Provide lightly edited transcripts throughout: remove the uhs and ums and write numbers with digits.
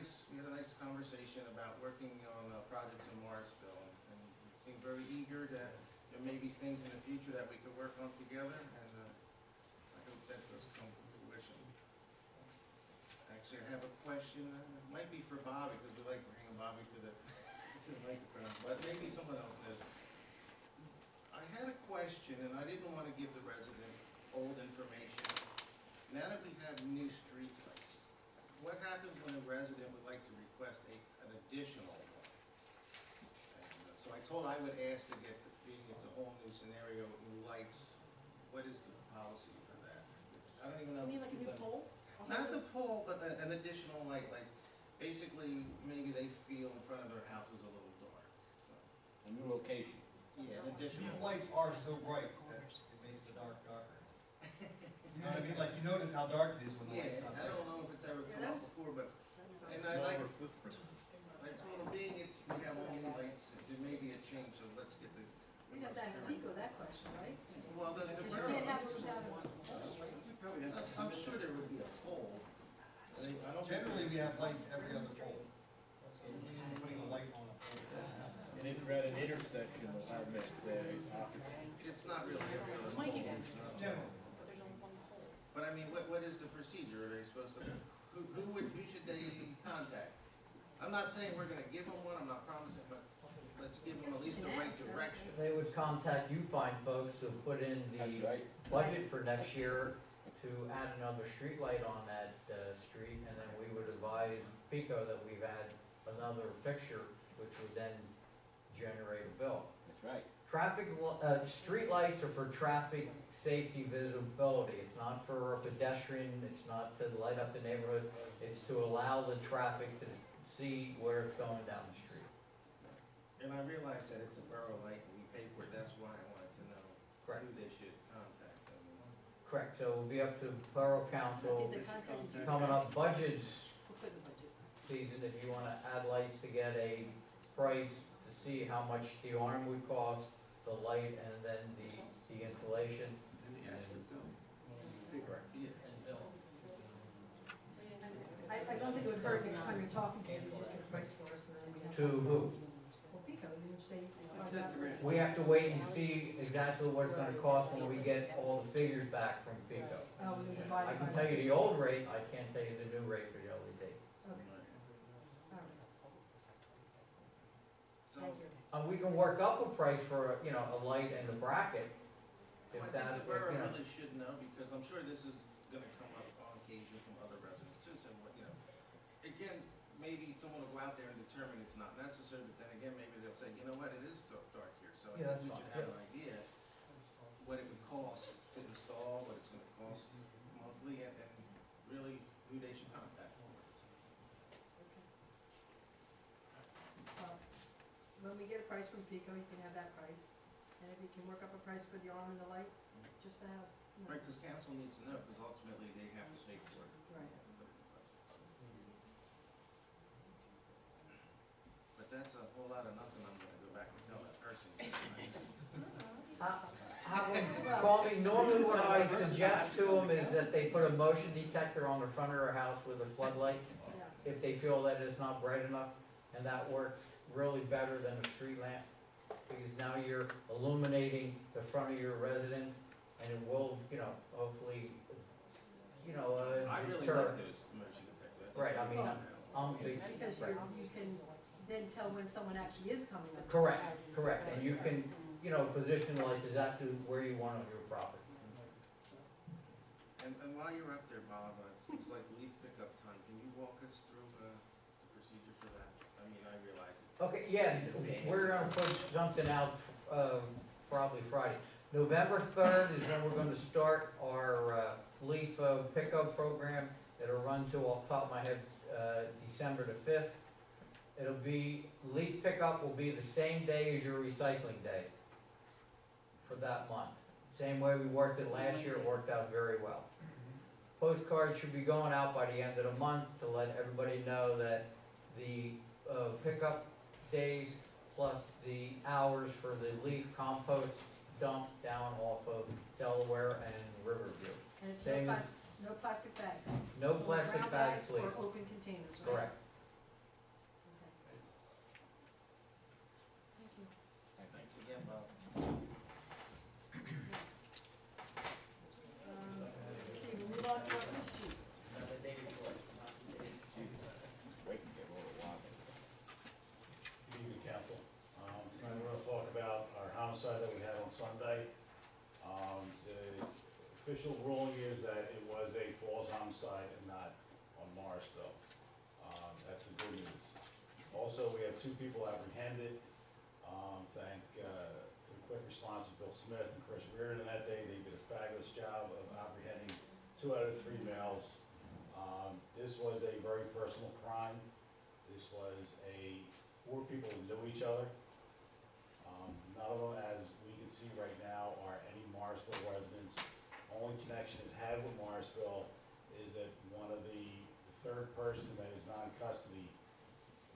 had a nice conversation about working on projects in Morrisville, and he seemed very eager that there may be things in the future that we could work on together, and I hope that does come to fruition. Actually, I have a question. It might be for Bobby, because we like bringing Bobby to the microphone, but maybe someone else knows. I had a question, and I didn't want to give the resident old information. Now that we have new street lights, what happens when a resident would like to request an additional one? And, so I told I would ask to get, being it's a whole new scenario with new lights, what is the policy for that? I don't even know. You mean like a new pole? Not the pole, but an additional light, like basically maybe they feel in front of their house is a little dark. So. A new location. Yeah, an additional. These lights are so bright that it makes the dark darker. You know what I mean? Like, you notice how dark it is when the light's not Yeah, I there. don't know if it's ever come up before, but, and I told him, being it's, we have all new lights, there may be a change, so let's get the. We have to ask Pico that question, right? Well, the Because you borough. can't have it without a. I'm sure there would be a pole. I don't. Generally, we have lights every other pole. So we're just putting a light on a pole. And if you're at an intersection, we'll have it opposite. It's not really every other pole. It's not- Generally. There's only one pole. But I mean, what is the procedure? Are they supposed to, who should they contact? I'm not saying we're gonna give them one, I'm not promising, but let's give them at least the right direction. They would contact you fine folks to put in That's the right. budget for next year to add another street light on that street, and then we would advise Pico that we've had another fixture, which would then generate a bill. That's right. Street lights are for traffic safety visibility. It's not for a pedestrian, it's not to light up the neighborhood. It's to allow the traffic to see where it's going down the street. And I realize that it's a borough light and we pay for it, that's why I wanted to know Correct. who they should contact. Correct, so it'll be up to Borough Council Did they contact you? coming up budget We'll put the budget. season, if you wanna add lights to get a price to see how much the arm would cost, the light, and then the installation. Correct, yeah, and Bill. I don't think it would hurt next time you're talking to him, you just get a price for us and then we have. To who? Well, Pico, you would say. find out. We have to wait and see exactly what it's gonna cost when we get all the figures back from Pico. Oh, we divide I it can by tell you the six. old rate, I can't tell you the new rate for the LED. Okay, all right, So, thank you. We can work up a price for, you know, a light and a bracket, well, I if think that's the what, borough you know. really should know, because I'm sure this is gonna come up on occasion from other residents too, so what, you know. Again, maybe someone will go out there and determine it's not necessary, but then again, maybe they'll say, you know what, it is dark here, so I Yeah, that's think we fine, should have an idea what it would cost to install, what it's gonna cost monthly, and really who they should contact. When we get a price from Pico, you can have that price, and if you can work up a price for the arm and the light, just to have. You know. Right, because council needs to know, because ultimately they have to pay for it. Right. But that's a whole lot of nothing, I'm gonna go back and tell that person. Have them call me. Normally what I suggest to them is that they put a motion detector on the front of their house with a floodlight, Yeah. if they feel that it's not bright enough, and that works really better than a street lamp, because now you're illuminating the front of your residence, and it will, you know, hopefully, you know, I really deter. like those motion detectors. Right, I mean, I'm a big, Because right. you can then tell when someone actually is coming up. Correct, correct, and you can, you know, position lights exactly where you want on your property. And while you're up there, Bob, it's like leaf pickup time, can you walk us through the procedure for that? I mean, I realize it's. Okay, yeah, we're gonna put something out, probably Friday. November 3rd is when we're gonna start our, leaf pickup program. It'll run to, off the top of my head, December the 5th. It'll be, leaf pickup will be the same day as your recycling day for that month. Same way we worked it last year, it worked out very well. Postcards should be going out by the end of the month to let everybody know that the pickup days plus the hours for the leaf compost dump down off of Delaware and Riverview. And it's Same no as, plastic bags. no plastic Brown bags, please. Or open containers, right? Correct. official ruling is that it was a falls homicide and not on Morrisville. That's the good news. Also, we have 2 people apprehended. Thank to the quick response of Bill Smith and Chris Reardon that day. They did a fabulous job of apprehending 2 out of 3 males. This was a very personal crime. This was 4 people who knew each other. None of them, as we can see right now, are any Morrisville residents. Only connection it had with Morrisville is that one of the third person that is not in custody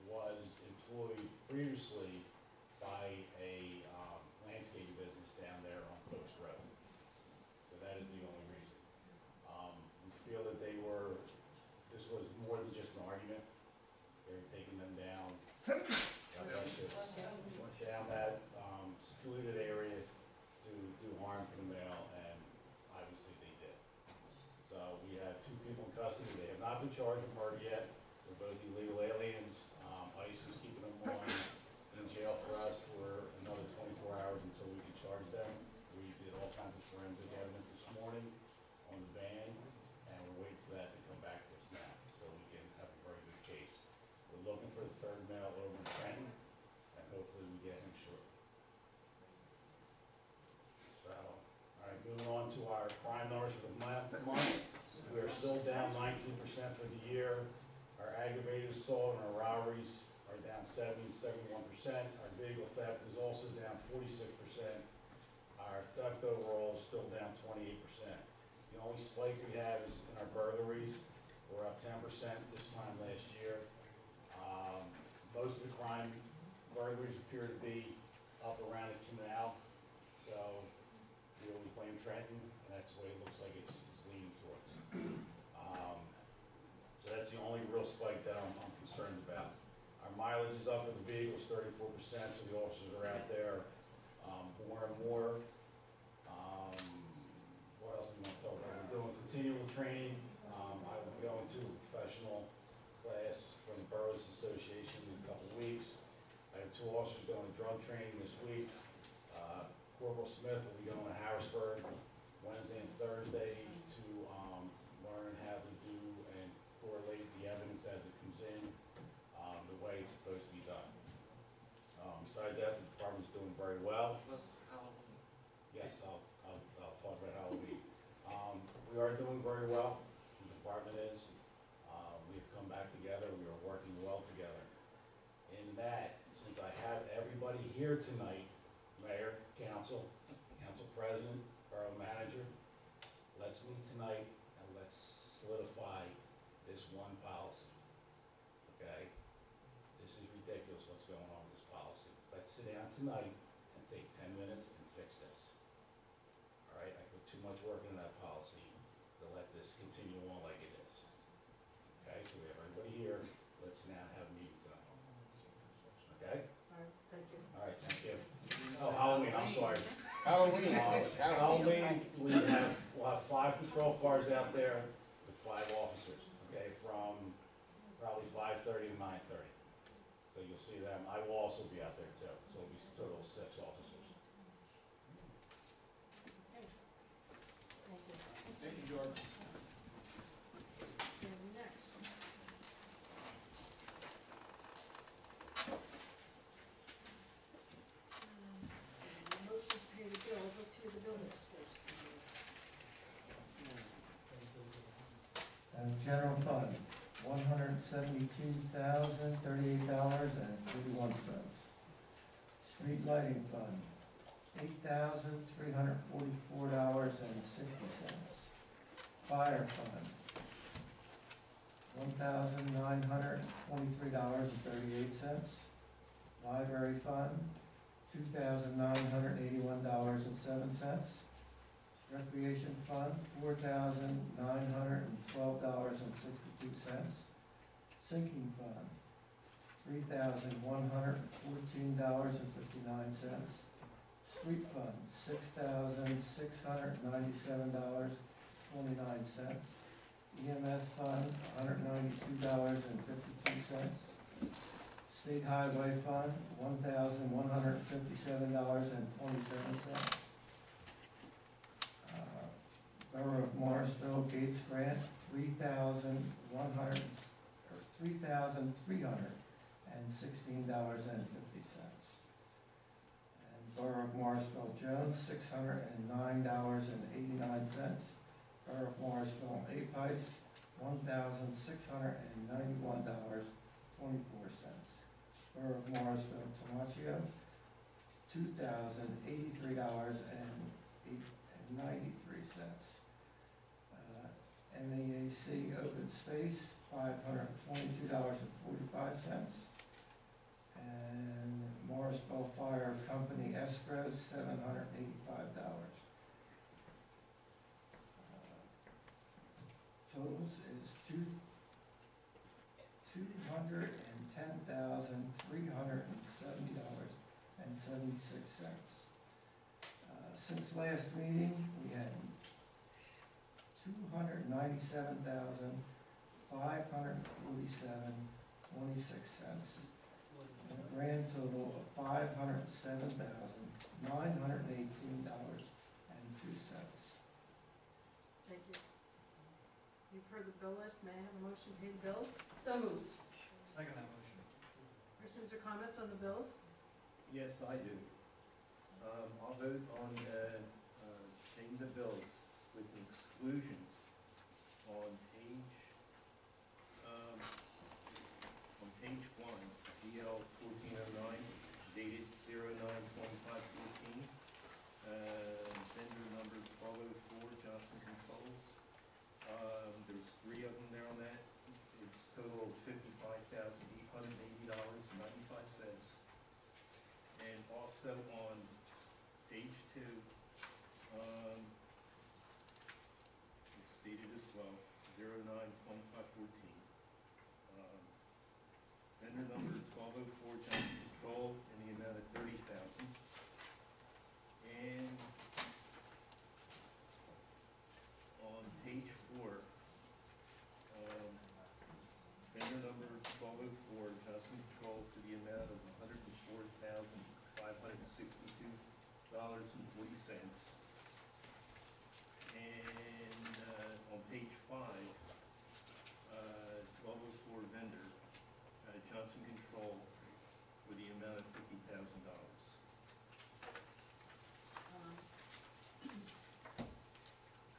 was employed previously by a landscaping business down there on Post Road. So that is the only reason. We feel that this was more than just an argument. They were taking them down, down that secluded area to do harm to the male, and obviously they did. So we have 2 people in custody. They have not been charged with murder yet. They're both illegal aliens. ICE is keeping them in jail for us for another 24 hours until we can charge them. We did all kinds of forensic evidence this morning on the van, and we're waiting for that to come back to us now, so we can have a very good case. We're looking for the 3rd male over in Trenton, and hopefully we get him shortly. So, all right, moving on to our crime numbers for the month. We are still down 19% for the year. Our aggravated assault and our robberies are down 71%. Our vehicle theft is also down 46%. Our theft overall is still down 28%. The only spike we have is in our burglaries. We're up 10% this time last year. Most of the crime burglaries appear to be up around the canal. So we only blame Trenton, and that's the way it looks like it's leaning towards. So that's the only real spike that I'm concerned about. Our mileage is up for the vehicles 34%, so the officers are out there more and more. What else do we want to talk about? We're doing continual training. I will be going to a professional class from the Boroughs Association in a couple of weeks. I have 2 officers going to drug training this week. Corporal Smith will be going to Harrisburg Wednesday and Thursday to learn how to do and correlate the evidence as it comes in the way it's supposed to be done. Besides that, the department's doing very well. Plus Halloween. Yes, I'll talk about Halloween. We are doing very well. The department is. We've come back together. We are working well together. In that, since I have everybody here tonight, Mayor, Council President, Borough Manager, let's meet tonight and let's solidify this one policy. Okay? This is ridiculous what's going on with this policy. Let's sit down tonight and take 10 minutes and fix this. All right? I put too much work into that policy to let this continue on like it is. Okay? So we have everybody here. Let's sit down and have a meeting tonight. Okay? All right, thank you. All right, thank you. Oh, Halloween, I'm sorry. Halloween. Halloween, we'll have 5 patrol cars out there with 5 officers, okay, from probably 5:30 to 9:30. So you'll see them. I will also be out there too, so it'll be a total of 6 officers. Okay. Thank you. Thank you, George. And next. Motion to pay the bills, let's hear the bill list first. General fund, $172,038.81. Street lighting fund, $8,344.60. Fire fund, $1,923.38. Library fund, $2,981.07. Recreation fund, $4,912.62. Sinking fund, $3,114.59. Street fund, $6,697.29. EMS fund, $192.52. State highway fund, $1,157.27. Borough of Morrisville Gates Grant, $3,316.50. And Borough of Morrisville Jones, $609.89. Borough of Morrisville Apites, $1,691.24. Borough of Morrisville Tamaccio, $2,083.93. MAAC Open Space, $522.45. And Morrisville Fire Company Escrow, $785. Totals is $210,370.76. Since last meeting, we had $297,547.26, and a grand total of $507,918.02. Thank you. You've heard the bill list, may I have a motion to pay the bills? So moved. Second that motion. Questions or comments on the bills? Yes, I do. I'll vote on, paying the bills with exclusions on page 1, GL 1409, dated 09/25/14. Vendor number 1204, Johnson Controls. There's 3 of them there on that. It's total of $55,880.95. And also on page 2, it's dated as well, 09/25/14. Vendor number 1204, Johnson Control, in the amount of $30,000. And on page 4, vendor number 1204, Johnson Control, for the amount of $104,562.40. And on page 5, 1204 vendor, Johnson Control, for the amount of $50,000.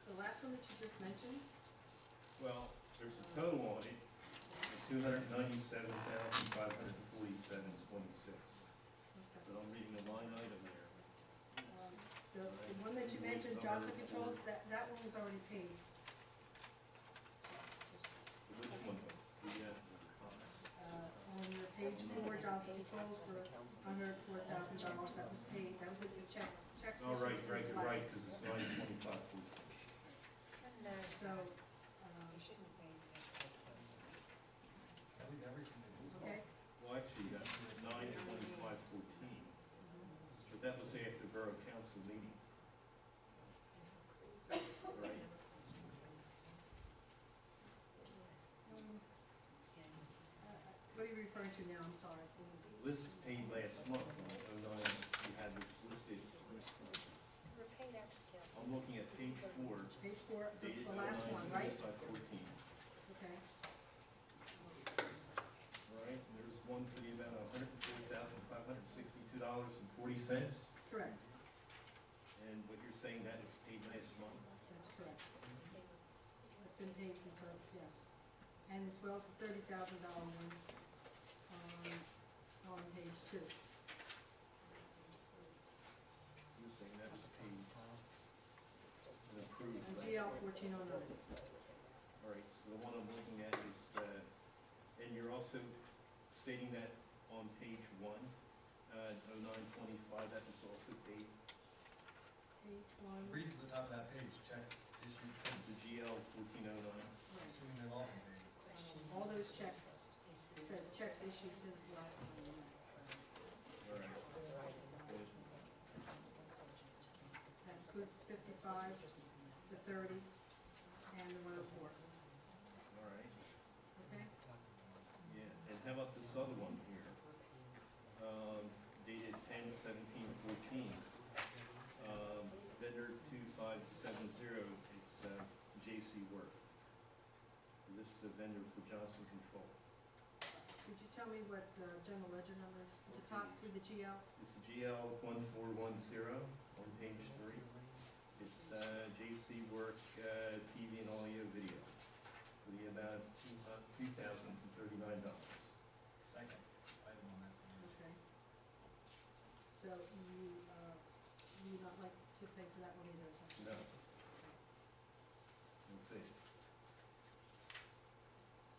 The last one that you just mentioned, Well, there's a total on it, of $297,547.26. But I'm reading the line item there. the one that you mentioned, Johnson Controls, that one was already paid. Which one was? On your page 4, Johnson Controls for $104,000, that was paid, that was a check. Oh, right, because it's 9/25/14. So, I believe everything that was. okay, Well, actually, that's 9/25/14, but that was after Borough Council meeting. Right? what are you referring to now, I'm sorry. This is paid last month, on 09, you had this listed. I'm looking at page 4, Page 4, dated the last one, right? 09/25/14. Okay, All right, and there's one for the amount of $104,562.40. correct, And what you're saying, that is paid last month? that's correct. It's been paid since, yes. And as well as the $30,000 one, on page 2. You're saying that was paid and approved And last GL month? 1409. All right, so the one I'm looking at is, and you're also stating that on page 1, 09/25, that was also paid, Page 1. Read to the top of that page, checks issued the since, GL 1409. assuming they've all been paid. All those checks, it says checks issued since last time. All right. Good. That includes 55, the 30, and the 104, All right, okay? yeah, and how about this other one here? Dated 10/17/14, vendor 2570, it's J.C. Work. This is a vendor for Johnson Control. Could you tell me what general ledger number is? At the top, see the GL? It's GL 1410 on page 3. It's J.C. Work TV and audio video for the amount of $2,039. Second item on that. Okay. So you not like to pay for that one either, is that? No. Let's see.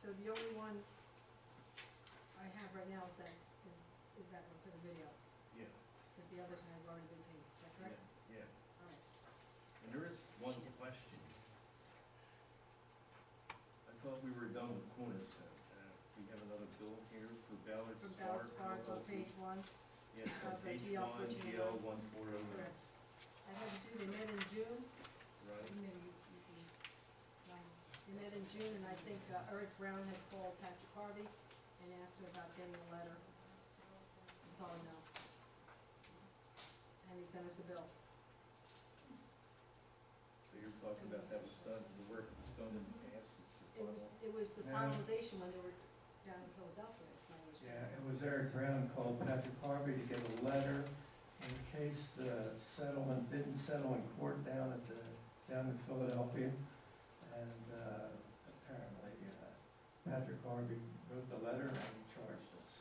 So the only one I have right now is that one for the video, Yeah, because the others have already been paid, is that yeah, correct? yeah. All right. And there is one question. I thought we were done with Cornerstone. We have another bill here for Ballard From Star. Ballard Star, it's on page 1. Yes, on the page GL 1, 1409. GL 1409, Correct. I had to do, they met in June, right? maybe you can, they met in June, and I think Eric Brown had called Patrick Harvey and asked him about getting a letter. That's all I know. And he sent us a bill. So you're talking about that was done, the work was done in the past, it's the final. It was the Yeah. finalization when they were down in Philadelphia, it's my understanding. Yeah, it was Eric Brown called Patrick Harvey to get a letter in case the settlement didn't settle in court down in Philadelphia. And apparently Patrick Harvey wrote the letter and charged us.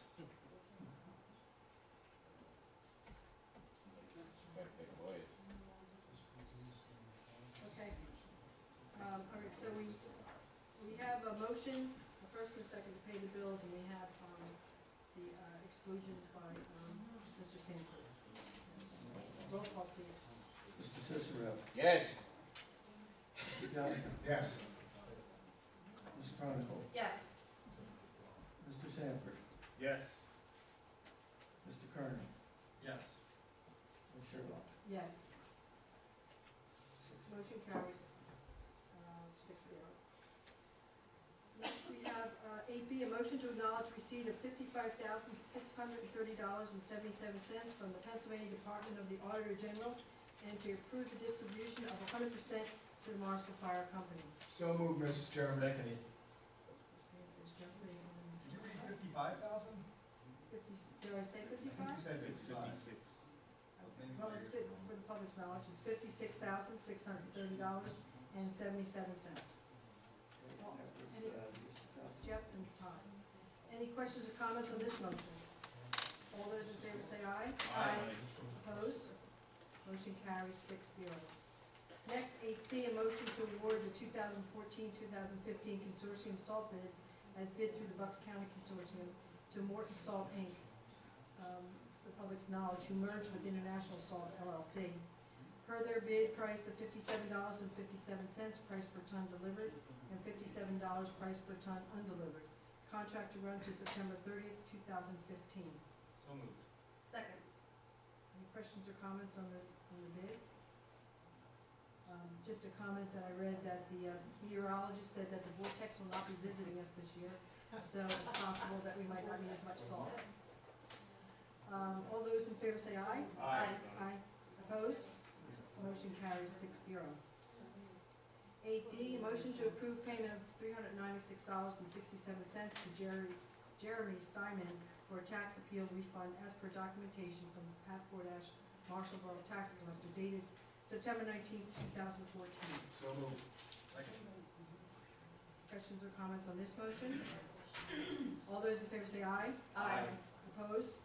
Okay. All right, so we have a motion, a first and a second to pay the bills, and we have, the exclusions by, Mr. Sanford. Roll call, please. Mr. Cicero. Yes. Mr. Johnson. Yes. Ms. Chronicle. Yes. Mr. Sanford. Yes. Mr. Kernan. Yes. Ms. Sherlock. Yes. Motion carries, 6-0. Next, we have, 8B, a motion to acknowledge receipt of $55,630.77 from the Pennsylvania Department of the Auditor General, and to approve the distribution of 100% to the Morrisville Fire Company. So moved, Mr. Chairman. Seconded. There's Jeffrey and Did you read 55,000? 50, did I say I think 55? you said It's 55. 56. Well, it's good for the public's knowledge, it's $56,630.77. Mr. Johnson. Jeff and Todd. Any questions or comments on this motion? All those in favor say aye. Opposed? Motion carries 6-0. Next, 8C, a motion to award the 2014-2015 consortium salt bid as bid through the Bucks County Consortium to Morton Salt, Inc., for the public's knowledge, who merged with International Salt LLC. Per their bid price of $57.57 price per ton delivered, and $57 price per ton undelivered. Contract to run to September 30th, 2015. So moved. Second. Any questions or comments on the bid? Just a comment that I read that the meteorologist said that the vortex will not be visiting us this year, so it's possible that we might not need as much salt. All those in favor say aye. Aye. Aye. Opposed? Motion carries 6-0. 8D, a motion to approve payment of $396.67 to Jeremy Steinman for a tax appeal refund as per documentation from Pat Bordash, Marshall Borough Tax Collector, dated September 19th, 2014. So moved. Second. Questions or comments on this motion? All those in favor say aye. Aye. Opposed?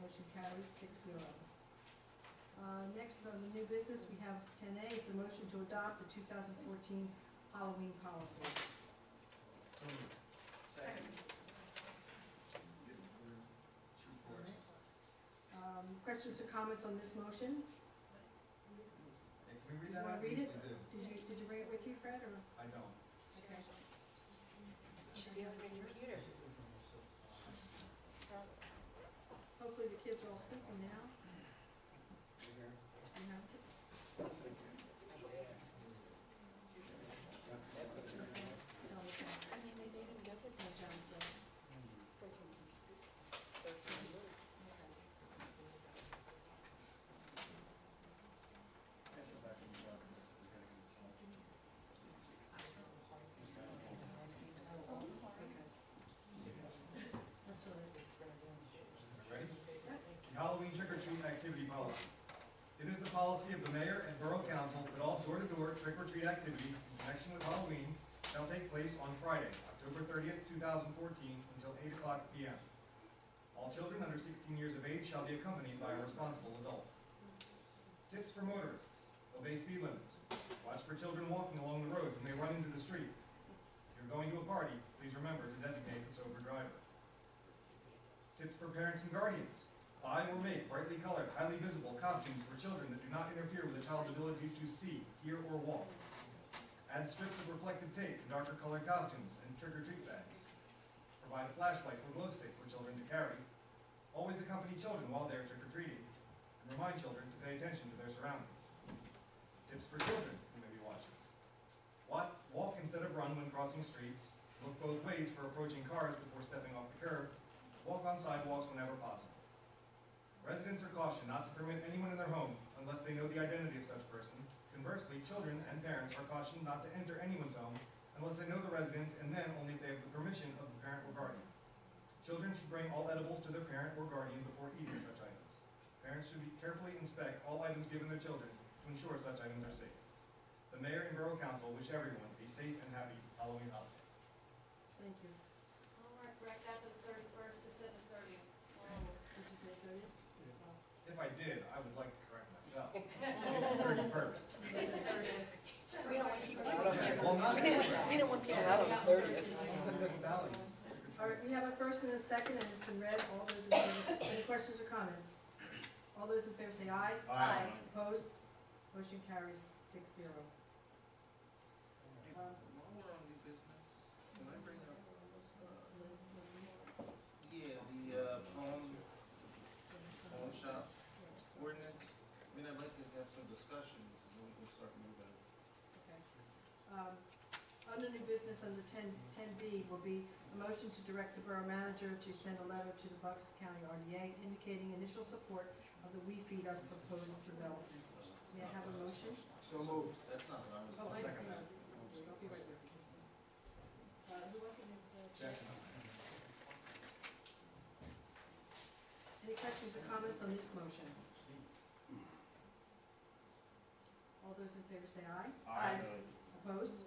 Motion carries 6-0. Next on the new business, we have 10A, it's a motion to adopt the 2014 Halloween policy. So moved. Second. Questions or comments on this motion? Can we read You that? wanna read it? We do. Did you bring it with you, Fred, or? I don't. Okay. Should be able to bring your computer. Hopefully the kids are all sleeping now. You know? Okay. I mean, they made him go with That's right, Fred. activity policy. It is the policy of the mayor and borough council that all door-to-door trick-or-treat activity in connection with Halloween shall take place on Friday, October 30th, 2014, until 8 o'clock p.m. All children under 16 years of age shall be accompanied by a responsible adult. Tips for motorists: obey speed limits. Watch for children walking along the road who may run into the street. If you're going to a party, please remember to designate the sober driver. Tips for parents and guardians: buy or make brightly colored, highly visible costumes for children that do not interfere with a child's ability to see, hear, or walk. Add strips of reflective tape to darker colored costumes and trick-or-treat bags. Provide a flashlight or glow stick for children to carry. Always accompany children while they are trick-or-treating, and remind children to pay attention to their surroundings. Tips for children who may be watching: walk instead of run when crossing streets. Look both ways for approaching cars before stepping off the curb. Walk on sidewalks whenever possible. Residents are cautioned not to permit anyone in their home unless they know the identity of such person. Conversely, children and parents are cautioned not to enter anyone's home unless they know the residents, and then only if they have the permission of the parent or guardian. Children should bring all edibles to their parent or guardian before eating such items. Parents should carefully inspect all items given their children to ensure such items are safe. The mayor and borough council wish everyone a safe and happy Halloween holiday. Thank you. I'll mark right after the 31st to 7:30. Did you say 30th? If I did, I would like to correct myself. It's the 31st. We don't want people out on Okay, the well, not We don't want people out on the 30th. municipalities. All right, we have a first and a second, and it's been read. All those in favor, any questions or comments? All those in favor say aye. Aye. Opposed? Motion carries 6-0. While we're on new business, can I bring up, the pawn shop ordinance? I mean, I'd like to have some discussions, and we can start moving. Okay. Under new business, under 10B, will be a motion to direct the borough manager to send a letter to the Bucks County RDA indicating initial support of the We Feed Us proposed development. May I have a motion? So moved. That's not what I was. Oh, I Second. I'll be right with you. Who was it? Jack. Any questions or comments on this motion? All those in favor say aye. Aye. Opposed?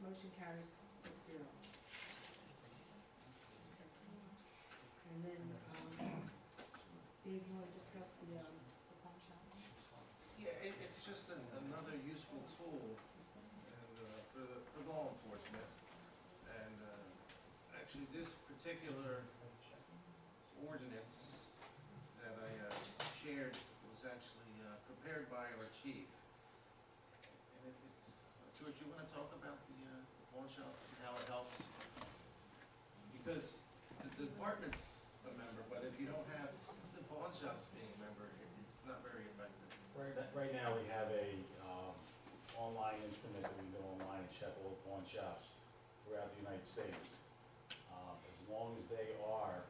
Motion carries 6-0. And then, Dave, you want to discuss the pawn shop? Yeah, it's just another useful tool and, for law enforcement. And, actually, this particular ordinance that I, shared was actually, prepared by our chief. And it's, George, you wanna talk about the pawn shop and how it helps? Because the department's a member, but if you don't have the pawn shops being a member, it's not very effective. Right now, we have a online instrument that we go online and check all the pawn shops throughout the United States. As long as they are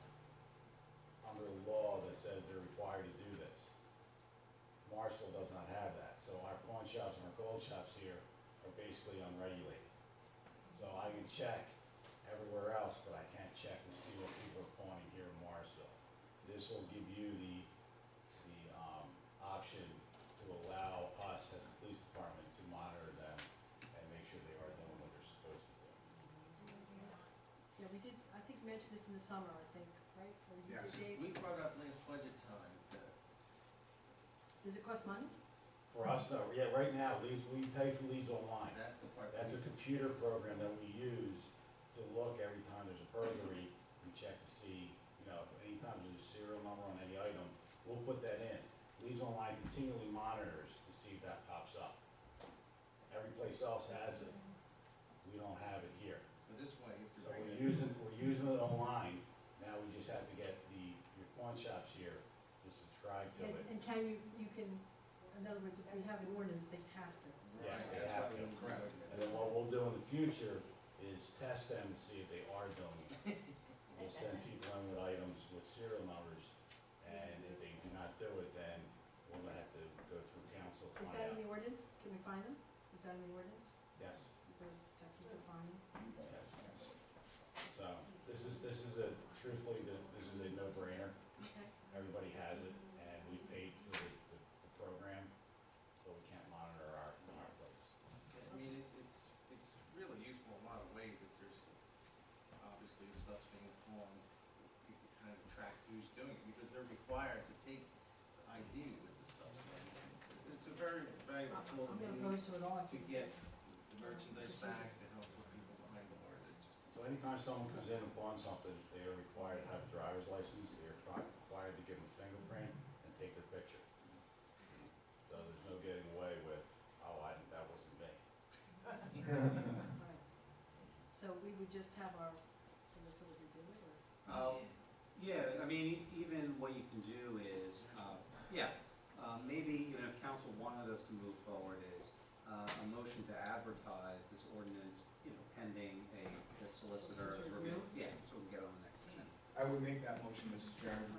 under a law that says they're required to do this. Morrisville does not have that, so our pawn shops and our gold shops here are basically unregulated. So I can check everywhere else, but I can't check and see what people are pawning here in Morrisville. This will give you the option to allow us as a police department to monitor them and make sure they are doing what they're supposed to do. Yeah, we did, I think you mentioned this in the summer, I think, right? Or you Yes. did, Dave? We brought up last budget time that Does it cost money? For us, no, yeah, right now, we pay for leads online. that's the part. That's a computer program that we use to look every time there's a burglary. We check to see, anytime there's a serial number on any item, we'll put that in. Leads Online continually monitors to see if that pops up. Every place else has it. We don't have it here. So this way, if So you're we're using it online. Now we just have to get your pawn shops here to subscribe to it. And can you can, in other words, if we have an ordinance, they have to. Yeah, they have to. Correct. And then what we'll do in the future is test them to see if they are doing it. We'll send people in with items with serial numbers, and if they do not do it, then we'll have to go through council to Is find that in out. the ordinance? Can we find them? Is that in the ordinance? Yes, Is there a section to find them? yes. So this is a, truthfully, this is a no-brainer. Okay. Everybody has it, and we paid for who's doing it, because they're required to take ID with the stuff. It's a very valuable tool I'm that gonna we need post to it all. to get the merchandise back, to help put people behind the bar. So anytime someone comes in and pawns something, they are required to have a driver's license, they are required to give them a fingerprint and take their picture. So there's no getting away with, oh, that wasn't me. Right. So we would just have our solicitor review it, or? Yeah, I mean, even what you can do is, maybe even if council wanted us to move forward is, a motion to advertise this ordinance, pending the solicitor's review. Yeah, so we can get on the next agenda. I would make that motion, Mrs. Chairman.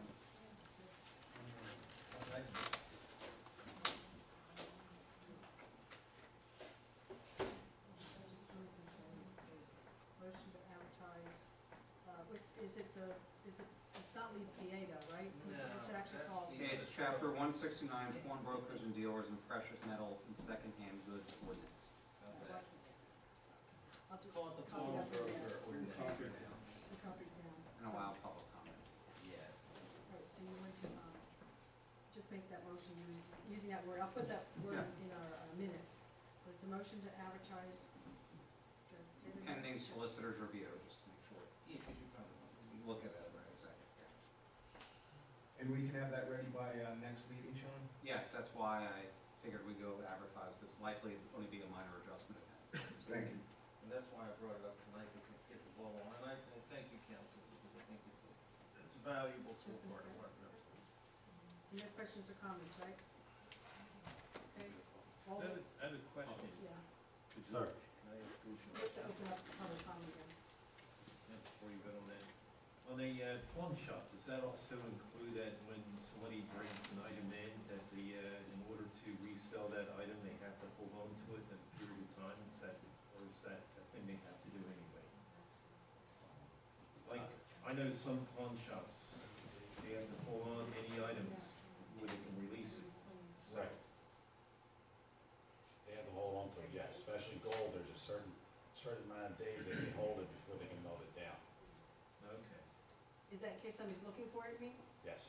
Motion to advertise, it's not Leeds PA though, right? It's actually that's called. the- It's chapter 169, pawnbrokers and dealers in precious metals and secondhand goods ordinance. How's that? I'll just Call it the copy that for you. pawnbroker ordinance. The copy down. And allow public comment. Yeah. All right, so you want to, just make that motion using that word, I'll put that word in our minutes. But it's a motion to advertise. Good. Say it again. Pending solicitor's review, just to make sure. Yeah, because you found We it. look at it, right, exactly. And we can have that ready by next meeting, Sean? Yes, that's why I figured we'd go advertise, but it's likely to only be a minor adjustment. Thank you. And that's why I brought it up tonight, to get the ball on. And I thank you, council, because I think it's a valuable tool for our department. Any other questions or comments, right? Okay. All the, I have a question. yeah, to Sir. George. Can I ask George? we have to open up public comment again. Yeah, before you vote on that. On a pawn shop, does that also include that when somebody brings an item in, that in order to resell that item, they have to hold on to it in a period of time? Or is that a thing they have to do anyway? Like, I know some pawn shops, they have to hold on any items where they can release it. So, They have to hold on to it, yes, especially gold, there's a certain amount of days they can hold it before they can melt it down. okay. Is that in case somebody's looking for it, you mean? Yes.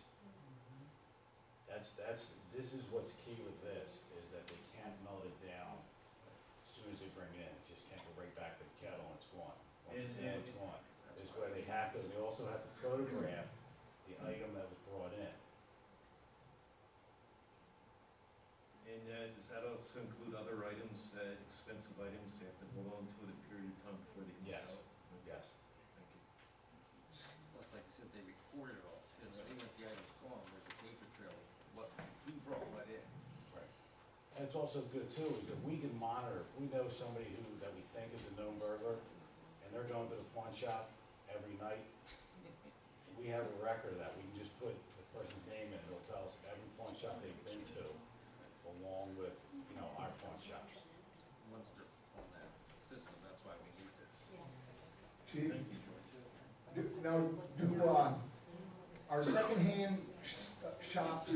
This is what's key with this, is that they can't melt it down as soon as they bring it in. It just can't go right back to the kettle and it's gone. Once it's in, it's gone. This way they have to, they also have to photograph the item that was brought in. And does that also include other items, expensive items, they have to hold on to it a period of time before they can Yes. sell it? Yes. Thank you. Plus, like I said, they record it all, too. So even if the item's gone, there's a paper trail of who brought what in. Right. And it's also good too, is that we can monitor, if we know somebody that we think is a known burglar, and they're going to the pawn shop every night, we have a record of that. We can just put the person's name in, it'll tell us every pawn shop they've been to, along with, our pawn shops. Once this, on that system, that's why we need this. Chief, Thank you, George. are secondhand shops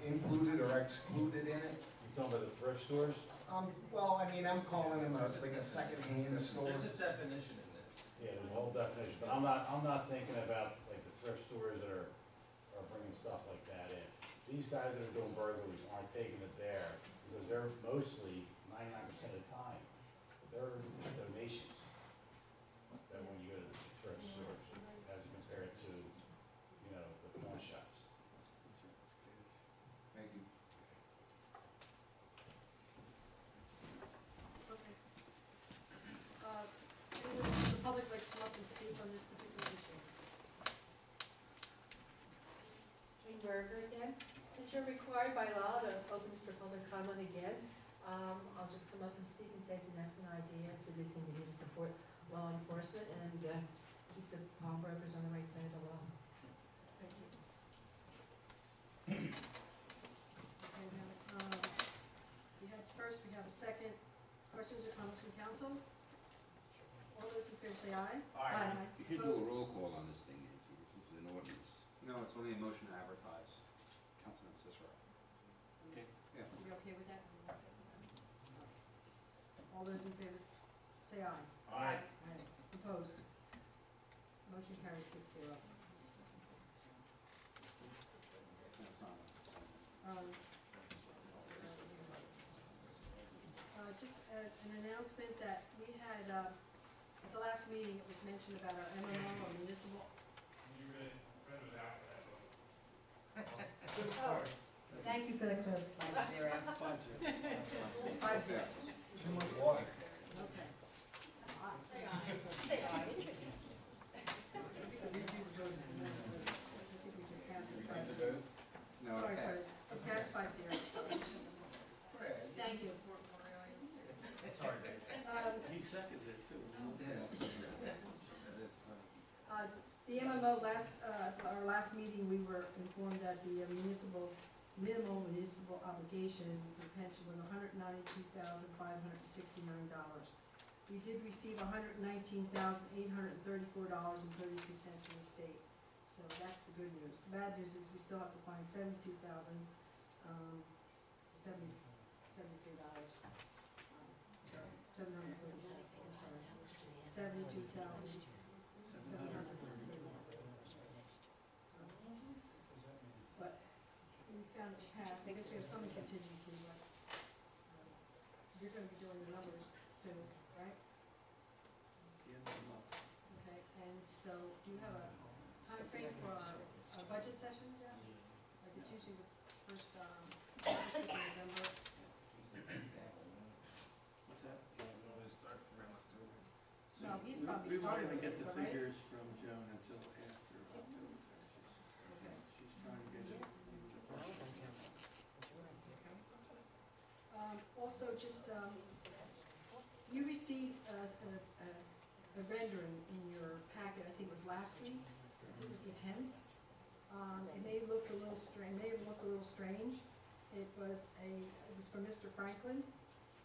included or excluded in it? You talking about the thrift stores? Well, I mean, I'm calling them like a secondhand store. There's a definition in this. Yeah, there's a whole definition, but I'm not thinking about like the thrift stores that are bringing stuff like that in. These guys that are doing burglaries aren't taking it there, because they're mostly, 99% of the time, they're donations. That when you go to the thrift stores, as compared to, the pawn shops. Thank you. Okay. Anyone from the public like to come up and speak on this particular issue? Berger again. Since you're required by law to open this for public comment again, I'll just come up and speak and say it's an excellent idea. It's a good thing to do to support law enforcement and keep the pawnbrokers on the right side of the law. Thank you. Okay, now, we have a second. Questions or comments from council? All those in favor say aye. Aye. You should do a roll call on this thing, Nancy, this is an ordinance. No, it's only a motion to advertise. Councilman Cicero. Okay. Yeah. You okay with that? All those in favor say aye. Aye. Opposed? Motion carries 6-0. Just an announcement that we had, at the last meeting, it was mentioned about our MMO, or municipal. You read it out for that vote. Oh, thank you for the clarification. 5-0. Too much water. Okay. Say aye. Say aye, interesting. No, Sorry, it Fred. passed. It passed 5-0. Thank you. Sorry, Dave. He seconded it too. That is funny. The MMO our last meeting, we were informed that the minimum municipal obligation for pension was $192,569. We did receive $119,834.32 from the state, so that's the good news. The bad news is we still have to find $72,073, $737, I'm sorry, $72,730. But we found it passed, I guess we have some contingency, but you're gonna be doing the numbers soon, right? Okay, and so do you have a time frame for our budget sessions yet? Like it's usually the first week of November. What's that? No, he's probably We won't starting even with get it, the right? figures from Joan until after October finishes. Okay. She's trying to get it in the first. Also, just, you received a rendering in your packet, I think it was last week, I think it was the 10th. It may look a little strange, It was from Mr. Franklin.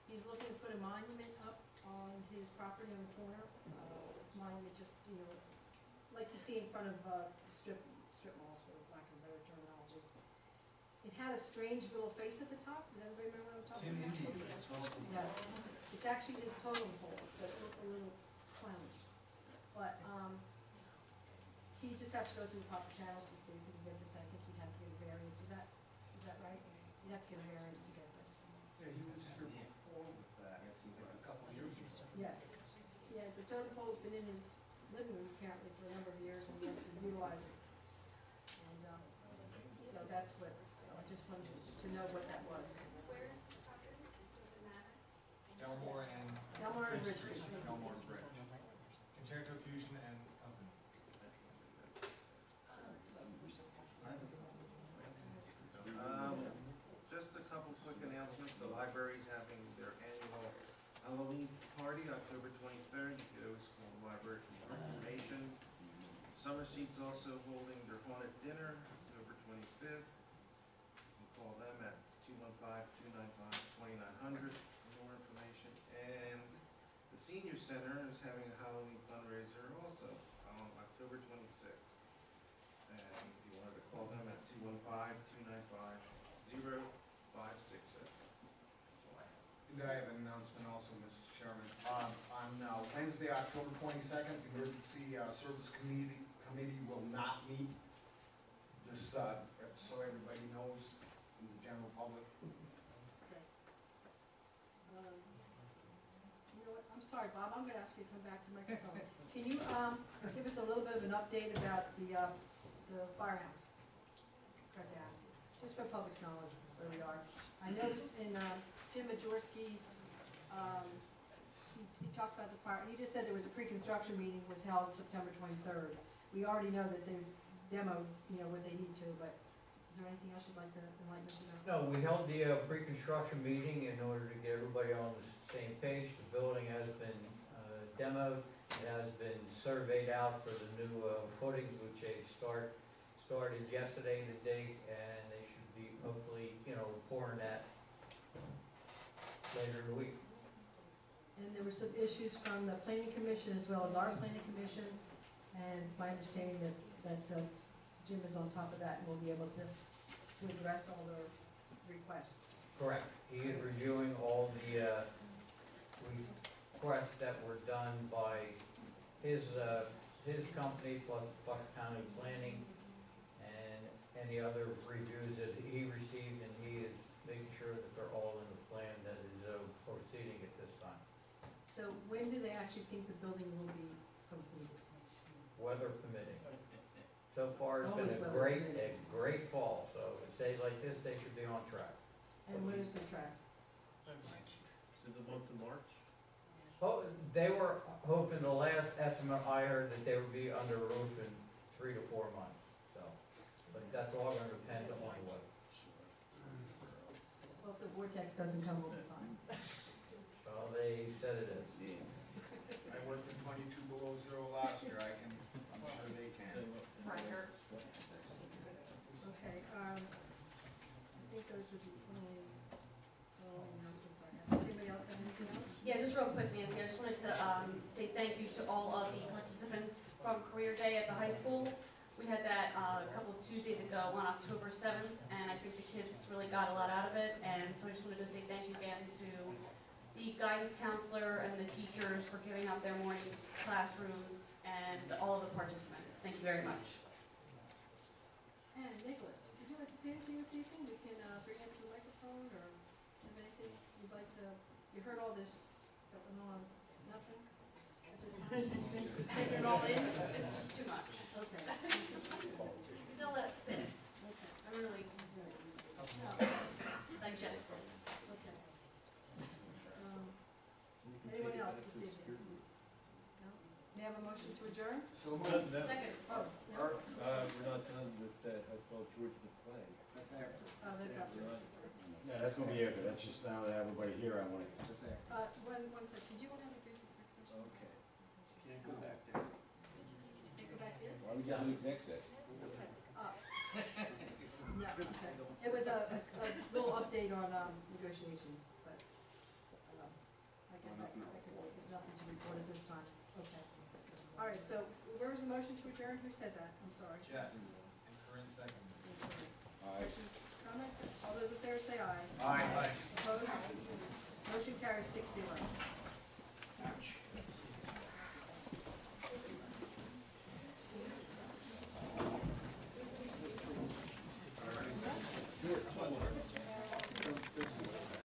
He's looking to put a monument up on his property on the corner. Monument just, like you see in front of strip malls, for lack of a better terminology. It had a strange little face at the top. Does everybody remember what I'm talking about? Yes. It's actually his totem pole, but it looked a little clownish. But he just has to go through the proper channels to see if he can get this. I think he'd have to get a variance. Is that right? You'd have to get a variance to get this. Yeah, he was here before with that, a couple of years ago. Yes. Yeah, the totem pole's been in his living room apparently for a number of years, and he wants to utilize it. And so that's what, so I just wanted to know what that was. Where is the property? Does it matter? Elmore and. Delmar and Bridge Street. Elmore and Bridge. Concerto Fusion and Company. Just a couple quick announcements. The library's having their annual Halloween party, October 23rd. You can always call the library for more information. Summer Seat's also holding their haunted dinner, October 25th. You can call them at 215-295-2900 for more information. And the Senior Center is having a Halloween fundraiser also on October 26th. And if you wanted to call them at 215-295-0567. That's all I have. And I have an announcement also, Mrs. Chairman. On Wednesday, October 22nd, the Emergency Service Committee will not meet. Just so everybody knows, in the general public. Okay. You know what, I'm sorry, Bob, I'm gonna ask you to come back to the microphone. Can you, give us a little bit of an update about the firehouse? Forgot to ask you, just for public's knowledge, where we are. I noticed in, Jim Majorski's, he talked about the fire, he just said there was a pre-construction meeting was held September 23rd. We already know that they've demoed, what they need to, but is there anything else you'd like to enlighten us about? No, we held the pre-construction meeting in order to get everybody on the same page. The building has been demoed, it has been surveyed out for the new footings, which they started yesterday to dig, and they should be hopefully, pouring that later in the week. And there were some issues from the planning commission as well as our planning commission, and it's my understanding that Jim is on top of that and will be able to address all the requests. Correct. He is reviewing all the requests that were done by his company plus Bucks County Planning. And any other reviews that he received, and he is making sure that they're all in the plan that is proceeding at this time. So when do they actually think the building will be completed? Weather permitting. So far, it's been Always a weather great, permitting. great fall, so if it stays like this, they should be on track. And when is the track? Is it the month of March? Oh, they were hoping, the last estimate I heard, that they would be under roof in 3 to 4 months, so. But that's all gonna depend on the weather. Well, if the vortex doesn't come, we'll be fine. Well, they said it is. I worked in 22 below zero last year, I'm sure they can. Okay, I think those are the only announcements I have. Does anybody else have anything else? Yeah, just real quick, Nancy, I just wanted to say thank you to all of the participants from Career Day at the high school. We had that a couple of Tuesdays ago on October 7th, and I think the kids really got a lot out of it. And so I just wanted to say thank you again to the guidance counselor and the teachers for giving up their morning classrooms and all of the participants. Thank you very much. And Nicholas, would you like to say anything this evening? We can bring it to the microphone, or have anything you'd like to, you heard all this, that went on, nothing? Taking it all in, it's just too much. Okay. He's gonna let it sit. Okay. I'm really digesting. Okay. Anyone else this evening? No? May I have a motion to adjourn? So moved. Second. Oh, no? We're not done with that, I thought George McClay. That's after. Oh, that's up to Yeah, that's gonna be after, that's just now that everybody here, I wanna, That's after. one sec, did you want to have a brief exec session? Okay. Can't go back there. Can you go back in? Why would you do next day? Okay. No, okay. It was a little update on negotiations, but I guess there's nothing to report at this time. Okay. All right, so where was the motion to adjourn? Who said that? I'm sorry. Jeff, and Corinne second. Aye. Comments? All those in favor say aye. Aye. Opposed? Motion carries 6-0. Ouch.